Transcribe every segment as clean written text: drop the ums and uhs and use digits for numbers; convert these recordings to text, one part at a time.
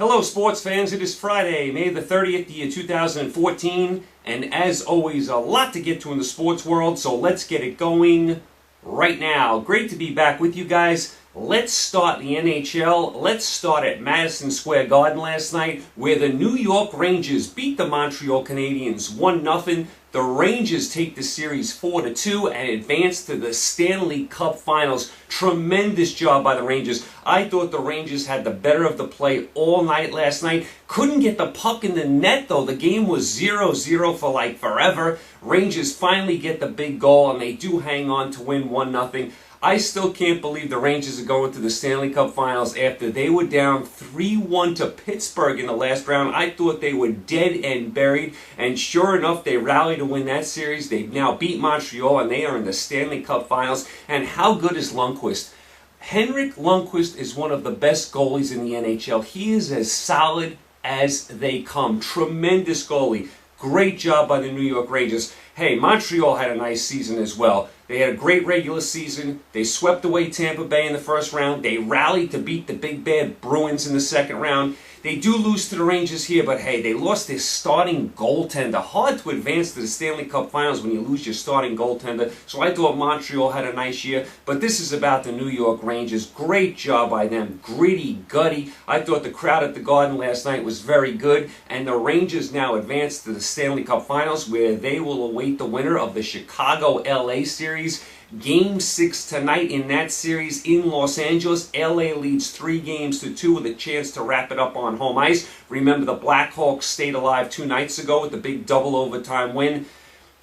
Hello sports fans, it is Friday, May the 30th, year 2014, and as always, a lot to get to in the sports world, so let's get it going right now. Great to be back with you guys. Let's start the NHL. Let's start at Madison Square Garden last night, where the New York Rangers beat the Montreal Canadiens 1-0. The Rangers take the series 4-2 and advance to the Stanley Cup Finals. Tremendous job by the Rangers. I thought the Rangers had the better of the play all night last night. Couldn't get the puck in the net, though. The game was 0-0 for like forever. Rangers finally get the big goal, and they do hang on to win 1-0. I still can't believe the Rangers are going to the Stanley Cup Finals after they were down 3-1 to Pittsburgh in the last round. I thought they were dead and buried, and sure enough, they rallied to win that series. They've now beat Montreal, and they are in the Stanley Cup Finals. And how good is Lundqvist? Henrik Lundqvist is one of the best goalies in the NHL. He is as solid as they come. Tremendous goalie. Great job by the New York Rangers. Hey, Montreal had a nice season as well. They had a great regular season. They swept away Tampa Bay in the first round. They rallied to beat the big bad Bruins in the second round. They do lose to the Rangers here, but hey, they lost their starting goaltender. Hard to advance to the Stanley Cup Finals when you lose your starting goaltender. So I thought Montreal had a nice year, but this is about the New York Rangers. Great job by them. Gritty, gutty. I thought the crowd at the Garden last night was very good, and the Rangers now advance to the Stanley Cup Finals, where they will await the winner of the Chicago-LA series. Game 6 tonight in that series in Los Angeles. LA leads 3-2 with a chance to wrap it up on home ice. Remember, the Blackhawks stayed alive 2 nights ago with the big double overtime win.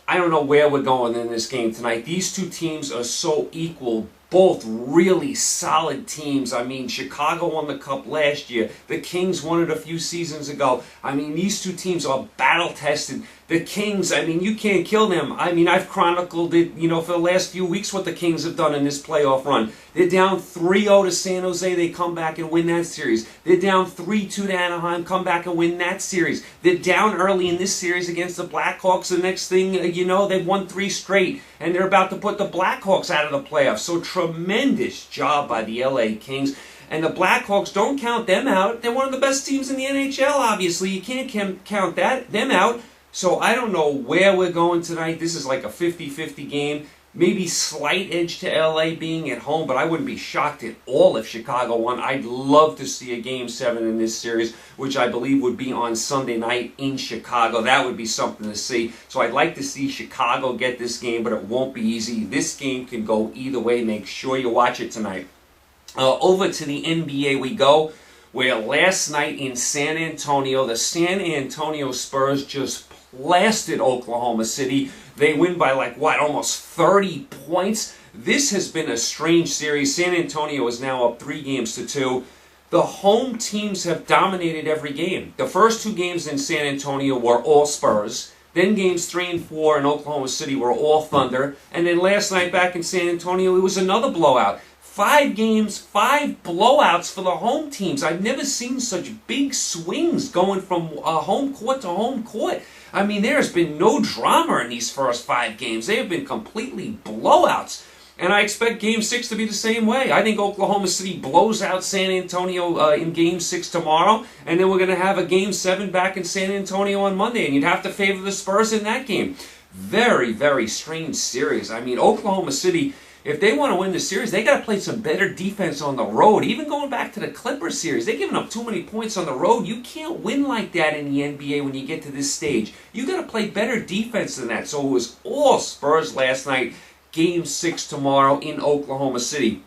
I don't know where we're going in this game tonight. These two teams are so equal. Both really solid teams. I mean, Chicago won the Cup last year. The Kings won it a few seasons ago. I mean, these two teams are battle-tested. The Kings, I mean, you can't kill them. I mean, I've chronicled it, for the last few weeks what the Kings have done in this playoff run. They're down 3-0 to San Jose. They come back and win that series. They're down 3-2 to Anaheim. Come back and win that series. They're down early in this series against the Blackhawks. The next thing, they've won 3 straight. And they're about to put the Blackhawks out of the playoffs. So tremendous job by the LA Kings. And the Blackhawks, don't count them out. They're one of the best teams in the NHL, obviously. You can't count them out. So I don't know where we're going tonight. This is like a 50-50 game. Maybe slight edge to LA being at home, but I wouldn't be shocked at all if Chicago won. I'd love to see a Game 7 in this series, which I believe would be on Sunday night in Chicago. That would be something to see. So I'd like to see Chicago get this game, but it won't be easy. This game can go either way. Make sure you watch it tonight. Over to the NBA we go, where last night in San Antonio, the San Antonio Spurs just blasted Oklahoma City. They win by almost 30 points. This has been a strange series. San Antonio is now up 3-2. The home teams have dominated every game. The first 2 games in San Antonio were all Spurs. Then games 3 and 4 in Oklahoma City were all Thunder. And then last night back in San Antonio, it was another blowout. 5 games, 5 blowouts for the home teams. I've never seen such big swings going from home court to home court. I mean, there has been no drama in these first 5 games. They have been completely blowouts. And I expect Game 6 to be the same way. I think Oklahoma City blows out San Antonio in Game 6 tomorrow. And then we're going to have a Game 7 back in San Antonio on Monday. And you'd have to favor the Spurs in that game. Very, very strange series. I mean, Oklahoma City, if they want to win the series, they got to play some better defense on the road. Even going back to the Clippers series, they're giving up too many points on the road. You can't win like that in the NBA when you get to this stage. You got to play better defense than that. So it was all Spurs last night. Game 6 tomorrow in Oklahoma City.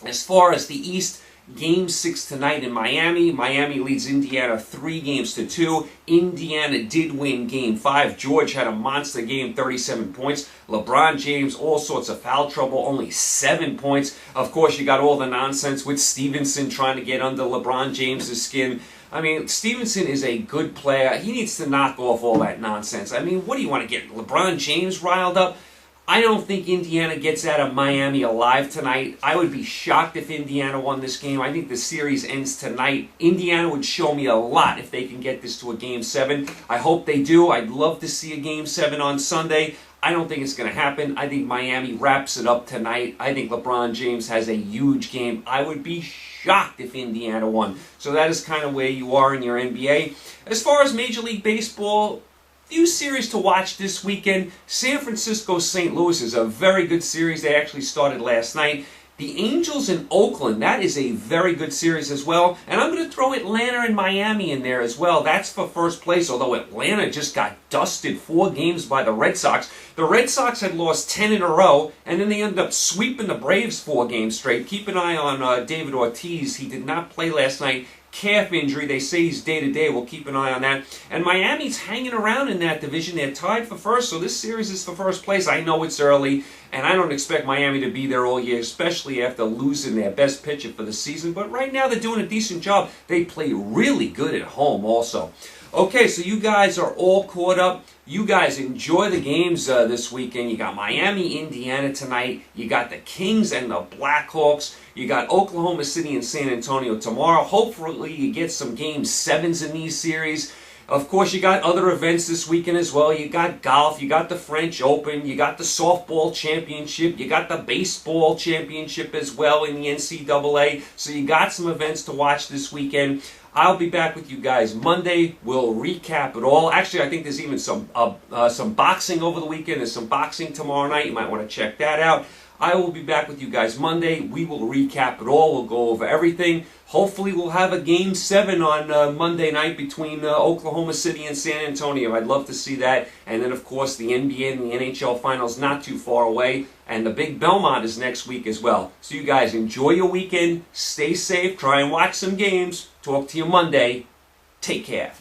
As far as the East, Game 6 tonight in Miami. Miami leads Indiana 3-2. Indiana did win Game 5. George had a monster game, 37 points. LeBron James, all sorts of foul trouble, only 7 points. Of course, you got all the nonsense with Stevenson trying to get under LeBron James' skin. I mean, Stevenson is a good player. He needs to knock off all that nonsense. I mean, what do you want to get LeBron James riled up? I don't think Indiana gets out of Miami alive tonight. I would be shocked if Indiana won this game. I think the series ends tonight. Indiana would show me a lot if they can get this to a Game 7. I hope they do. I'd love to see a Game 7 on Sunday. I don't think it's going to happen. I think Miami wraps it up tonight. I think LeBron James has a huge game. I would be shocked if Indiana won. So that is kind of where you are in your NBA. As far as Major League Baseball, few series to watch this weekend. San Francisco-St. Louis is a very good series. They actually started last night. The Angels in Oakland, that is a very good series as well. And I'm going to throw Atlanta and Miami in there as well. That's for first place, although Atlanta just got dusted 4 games by the Red Sox. The Red Sox had lost 10 in a row, and then they ended up sweeping the Braves 4 games straight. Keep an eye on David Ortiz. He did not play last night. Calf injury, they say he's day-to-day. We'll keep an eye on that. And Miami's hanging around in that division. They're tied for first, so this series is for first place. I know it's early, and I don't expect Miami to be there all year, especially after losing their best pitcher for the season. But right now they're doing a decent job. They play really good at home also. Okay, so you guys are all caught up. You guys enjoy the games this weekend. You got Miami, Indiana tonight. You got the Kings and the Blackhawks. You got Oklahoma City and San Antonio tomorrow. Hopefully you get some Game 7s in these series. Of course, you got other events this weekend as well. You got golf, you got the French Open, you got the softball championship, you got the baseball championship as well in the NCAA. So you got some events to watch this weekend. I'll be back with you guys Monday. We'll recap it all. Actually, I think there's even some boxing over the weekend. There's some boxing tomorrow night. You might want to check that out. I will be back with you guys Monday. We will recap it all. We'll go over everything. Hopefully, we'll have a Game 7 on Monday night between Oklahoma City and San Antonio. I'd love to see that. And then, of course, the NBA and the NHL Finals not too far away. And the big Belmont is next week as well. So you guys enjoy your weekend. Stay safe. Try and watch some games. Talk to you Monday. Take care.